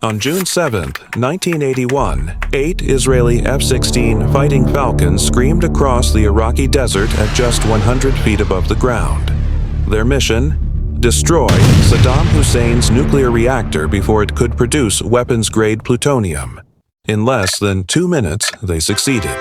On June 7, 1981, 8 Israeli F-16 Fighting Falcons screamed across the Iraqi desert at just 100 feet above the ground. Their mission? Destroy Saddam Hussein's nuclear reactor before it could produce weapons-grade plutonium. In less than 2 minutes, they succeeded.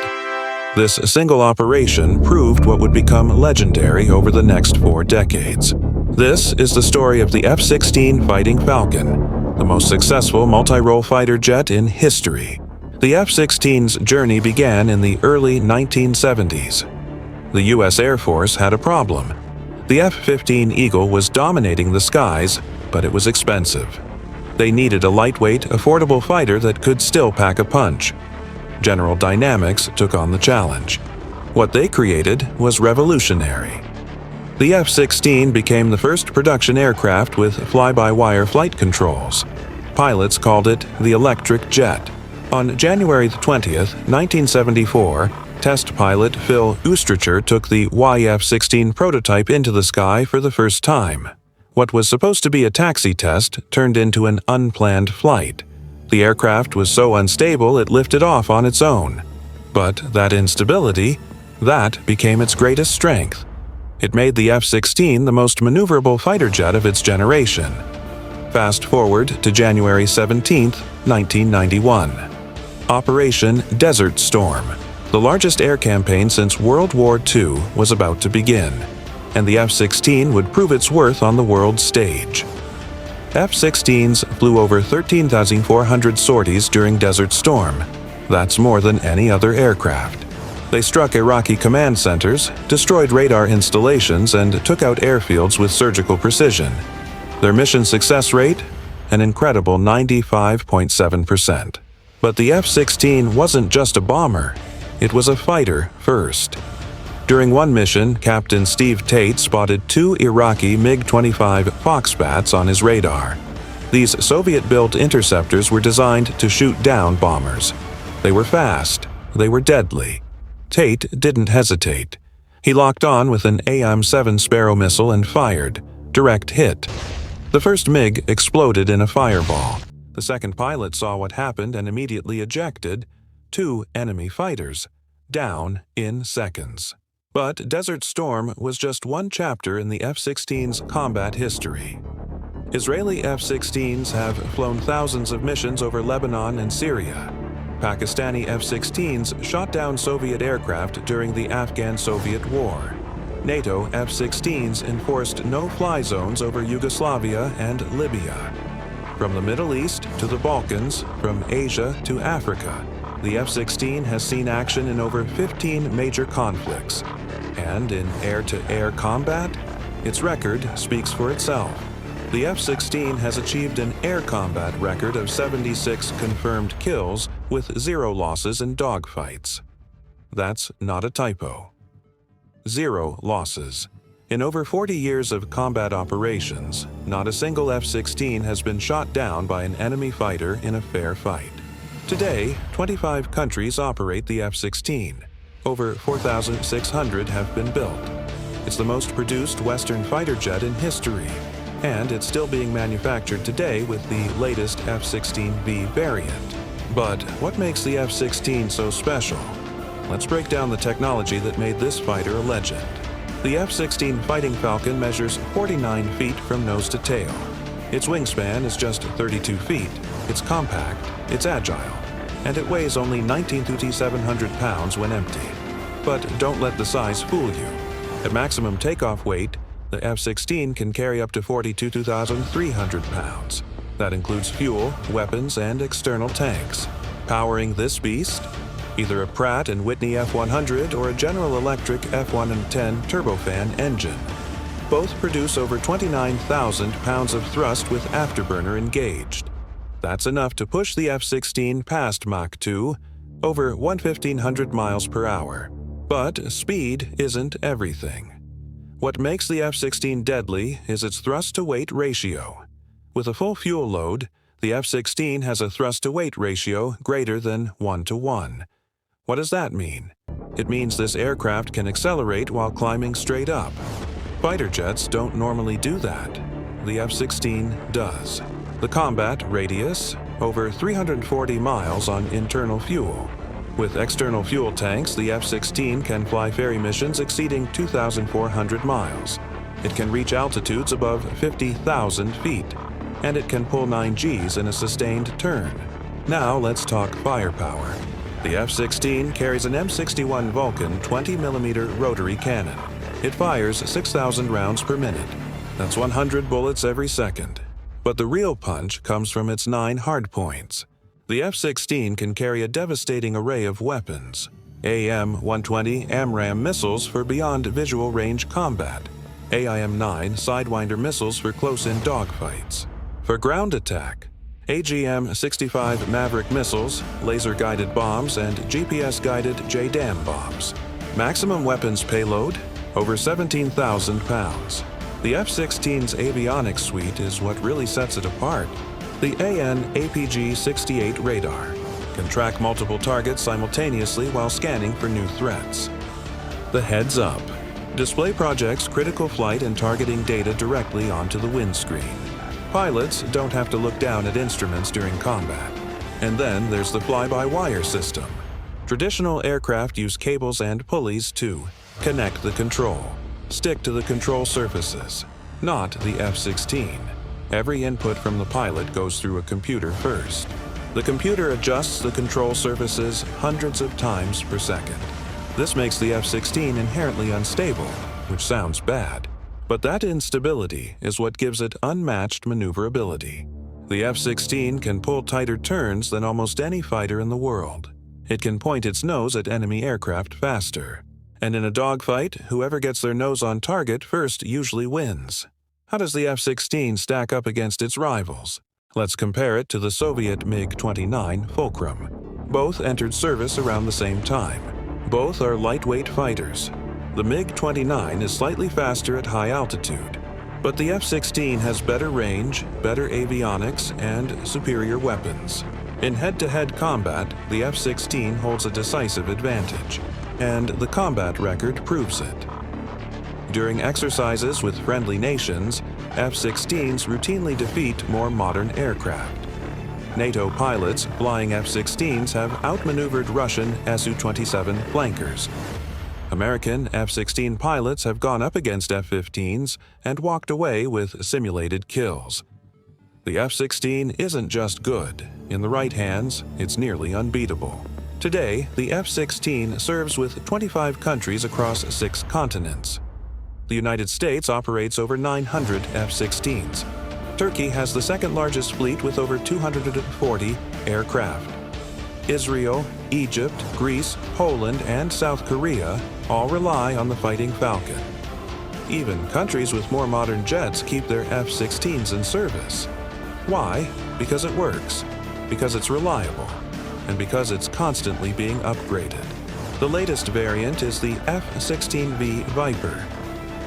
This single operation proved what would become legendary over the next 4 decades. This is the story of the F-16 Fighting Falcon, the most successful multi-role fighter jet in history. The F-16's journey began in the early 1970s. The U.S. Air Force had a problem. The F-15 Eagle was dominating the skies, but it was expensive. They needed a lightweight, affordable fighter that could still pack a punch. General Dynamics took on the challenge. What they created was revolutionary. The F-16 became the first production aircraft with fly-by-wire flight controls. Pilots called it the electric jet. On January 20, 1974, test pilot Phil Ustrecher took the YF-16 prototype into the sky for the first time. What was supposed to be a taxi test turned into an unplanned flight. The aircraft was so unstable it lifted off on its own. But that instability, that became its greatest strength. It made the F-16 the most maneuverable fighter jet of its generation. Fast forward to January 17, 1991. Operation Desert Storm, the largest air campaign since World War II, was about to begin, and the F-16 would prove its worth on the world stage. F-16s flew over 13,400 sorties during Desert Storm. That's more than any other aircraft. They struck Iraqi command centers, destroyed radar installations, and took out airfields with surgical precision. Their mission success rate? An incredible 95.7%. But the F-16 wasn't just a bomber. It was a fighter first. During one mission, Captain Steve Tate spotted 2 Iraqi MiG-25 Foxbats on his radar. These Soviet-built interceptors were designed to shoot down bombers. They were fast. They were deadly. Tate didn't hesitate. He locked on with an AIM-7 Sparrow missile and fired. Direct hit. The first MiG exploded in a fireball. The second pilot saw what happened and immediately ejected 2 enemy fighters, down in seconds. But Desert Storm was just one chapter in the F-16's combat history. Israeli F-16s have flown thousands of missions over Lebanon and Syria. Pakistani F-16s shot down Soviet aircraft during the Afghan-Soviet War. NATO F-16s enforced no-fly zones over Yugoslavia and Libya. From the Middle East to the Balkans, from Asia to Africa, the F-16 has seen action in over 15 major conflicts. And in air-to-air combat, its record speaks for itself. The F-16 has achieved an air combat record of 76 confirmed kills with 0 losses in dogfights. That's not a typo. 0 losses. In over 40 years of combat operations, not a single F-16 has been shot down by an enemy fighter in a fair fight. Today, 25 countries operate the F-16. Over 4,600 have been built. It's the most produced Western fighter jet in history. And it's still being manufactured today with the latest F-16V variant. But what makes the F-16 so special? Let's break down the technology that made this fighter a legend. The F-16 Fighting Falcon measures 49 feet from nose to tail. Its wingspan is just 32 feet. It's compact, it's agile, and it weighs only 19,700 pounds when empty. But don't let the size fool you. At maximum takeoff weight, the F-16 can carry up to 42,300 pounds. That includes fuel, weapons, and external tanks. Powering this beast? Either a Pratt & Whitney F-100 or a General Electric F-110 turbofan engine. Both produce over 29,000 pounds of thrust with afterburner engaged. That's enough to push the F-16 past Mach 2, over 1,500 miles per hour. But speed isn't everything. What makes the F-16 deadly is its thrust-to-weight ratio. With a full fuel load, the F-16 has a thrust-to-weight ratio greater than 1:1. What does that mean? It means this aircraft can accelerate while climbing straight up. Fighter jets don't normally do that. The F-16 does. The combat radius, over 340 miles on internal fuel. With external fuel tanks, the F-16 can fly ferry missions exceeding 2,400 miles. It can reach altitudes above 50,000 feet, and it can pull 9 Gs in a sustained turn. Now let's talk firepower. The F-16 carries an M61 Vulcan 20mm rotary cannon. It fires 6,000 rounds per minute. That's 100 bullets every second. But the real punch comes from its 9 hardpoints. The F-16 can carry a devastating array of weapons. AIM-120 AMRAAM missiles for beyond visual range combat. AIM-9 Sidewinder missiles for close-in dogfights. For ground attack, AGM-65 Maverick missiles, laser-guided bombs, and GPS-guided JDAM bombs. Maximum weapons payload, over 17,000 pounds. The F-16's avionics suite is what really sets it apart. The AN/APG-68 radar can track multiple targets simultaneously while scanning for new threats. The heads-up display projects critical flight and targeting data directly onto the windscreen. Pilots don't have to look down at instruments during combat. And then there's the fly-by-wire system. Traditional aircraft use cables and pulleys to connect the control. Stick to the control surfaces, not the F-16. Every input from the pilot goes through a computer first. The computer adjusts the control surfaces hundreds of times per second. This makes the F-16 inherently unstable, which sounds bad. But that instability is what gives it unmatched maneuverability. The F-16 can pull tighter turns than almost any fighter in the world. It can point its nose at enemy aircraft faster. And in a dogfight, whoever gets their nose on target first usually wins. How does the F-16 stack up against its rivals? Let's compare it to the Soviet MiG-29 Fulcrum. Both entered service around the same time. Both are lightweight fighters. The MiG-29 is slightly faster at high altitude, but the F-16 has better range, better avionics, and superior weapons. In head-to-head combat, the F-16 holds a decisive advantage, and the combat record proves it. During exercises with friendly nations, F-16s routinely defeat more modern aircraft. NATO pilots flying F-16s have outmaneuvered Russian Su-27 flankers. American F-16 pilots have gone up against F-15s and walked away with simulated kills. The F-16 isn't just good. In the right hands, it's nearly unbeatable. Today, the F-16 serves with 25 countries across 6 continents. The United States operates over 900 F-16s. Turkey has the second largest fleet with over 240 aircraft. Israel, Egypt, Greece, Poland, and South Korea all rely on the Fighting Falcon. Even countries with more modern jets keep their F-16s in service. Why? Because it works, because it's reliable, and because it's constantly being upgraded. The latest variant is the F-16V Viper.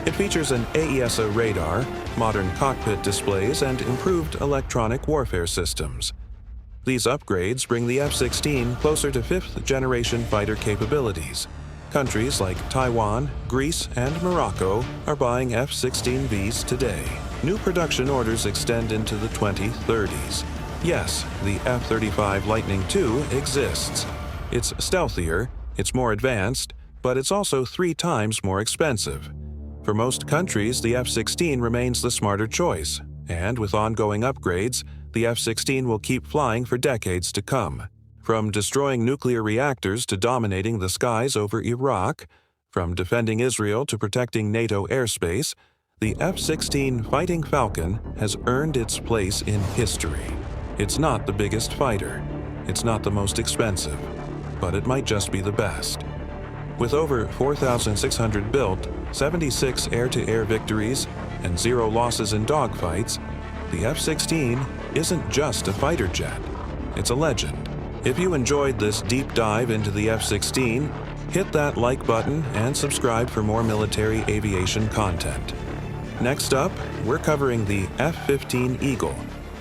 It features an AESA radar, modern cockpit displays, and improved electronic warfare systems. These upgrades bring the F-16 closer to 5th-generation fighter capabilities. Countries like Taiwan, Greece, and Morocco are buying F-16Vs today. New production orders extend into the 2030s. Yes, the F-35 Lightning II exists. It's stealthier, it's more advanced, but it's also 3 times more expensive. For most countries, the F-16 remains the smarter choice, and with ongoing upgrades, the F-16 will keep flying for decades to come. From destroying nuclear reactors to dominating the skies over Iraq, from defending Israel to protecting NATO airspace, the F-16 Fighting Falcon has earned its place in history. It's not the biggest fighter, it's not the most expensive, but it might just be the best. With over 4,600 built, 76 air-to-air victories, and 0 losses in dogfights, the F-16 isn't just a fighter jet, it's a legend. If you enjoyed this deep dive into the F-16, hit that like button and subscribe for more military aviation content. Next up, we're covering the F-15 Eagle,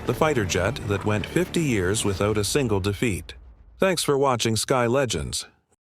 the fighter jet that went 50 years without a single defeat. Thanks for watching Sky Legends.